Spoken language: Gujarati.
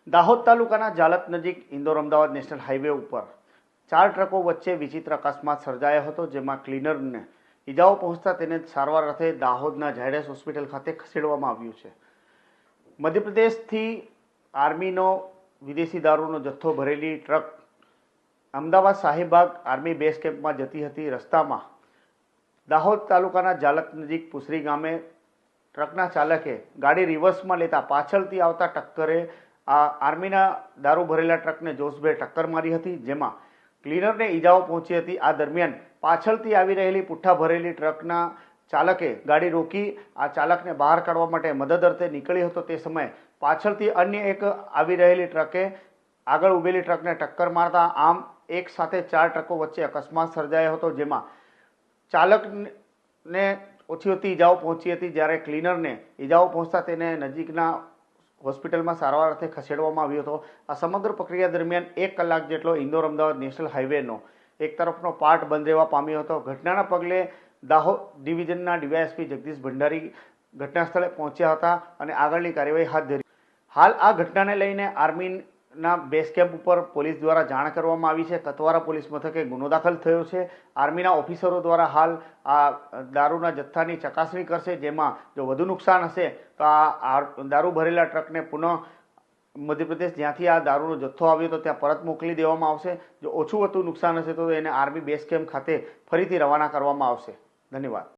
દાહોદ તાલુકાના જાલત નજીક ઇન્દોર અમદાવાદ નેશનલ હાઈવે ઉપર 4 ટ્રકો વચ્ચે વિચિત્ર અકસ્માત સર્જાયો હતો, જેમાં ક્લીનરને ઈજાઓ પહોંચતા તેને સારવાર અર્થે દાહોદના ઝાયડસ હોસ્પિટલ ખાતે ખસેડવામાં આવ્યું છે. મધ્યપ્રદેશથી આર્મીનો વિદેશી દારૂનો જથ્થો ભરેલી truck Ahmedabad Shahibag army base કેમ્પમાં જતી હતી. રસ્તામાં દાહોદ તાલુકાના જાલત નજીક પુસરી ગામે ટ્રકના ચાલકે ગાડી રિવર્સમાં લેતા પાછળથી આવતા ટક્કરે આ આર્મીના દારૂ ભરેલા ટ્રકને જોશભેર ટક્કર મારી હતી, જેમાં ક્લીનરને ઈજાઓ પહોંચી હતી. આ દરમિયાન પાછળથી આવી રહેલી પુઠ્ઠા ભરેલી ટ્રકના ચાલકે ગાડી રોકી આ ચાલકને બહાર કાઢવા માટે મદદ અર્થે નીકળ્યો હતો. તે સમયે પાછળથી અન્ય એક આવી રહેલી ટ્રકે આગળ ઊભેલી ટ્રકને ટક્કર મારતા આમ એક સાથે 4 ટ્રકો વચ્ચે અકસ્માત સર્જાયો હતો, જેમાં ચાલકને ઓછી ઓછી ઈજાઓ પહોંચી હતી. જ્યારે ક્લીનરને ઈજાઓ પહોંચતા તેને નજીકના હોસ્પિટલમાં સારવાર અર્થે ખસેડવામાં આવ્યો હતો. આ સમગ્ર પ્રક્રિયા દરમિયાન 1 કલાક જેટલો ઇન્દોર અમદાવાદ નેશનલ હાઈવેનો એક તરફનો પાર્ટ બંધ રહેવા પામ્યો હતો. ઘટનાના પગલે દાહોદ ડિવિઝનના ડીવાયએસપી જગદીશ ભંડારી ઘટના સ્થળે પહોંચ્યા હતા અને આગળની કાર્યવાહી હાથ ધરી. હાલ આ ઘટનાને લઈને આર્મીના બેઝ કેમ્પ ઉપર પોલીસ દ્વારા જાણ કરવામાં આવી છે. કતવારા પોલીસ મથકે ગુનો દાખલ થયો છે. આર્મીના ઓફિસરો દ્વારા હાલ આ દારૂના જથ્થાની ચકાસણી કરશે, જેમાં જો વધુ નુકસાન હશે તો આ દારૂ ભરેલા ટ્રકને પુનઃ મધ્યપ્રદેશ જ્યાંથી આ દારૂનો જથ્થો આવ્યો તો ત્યાં પરત મોકલી દેવામાં આવશે. જો ઓછું વધુ નુકસાન હશે તો એને આર્મી બેઝ કેમ્પ ખાતે ફરીથી રવાના કરવામાં આવશે. ધન્યવાદ.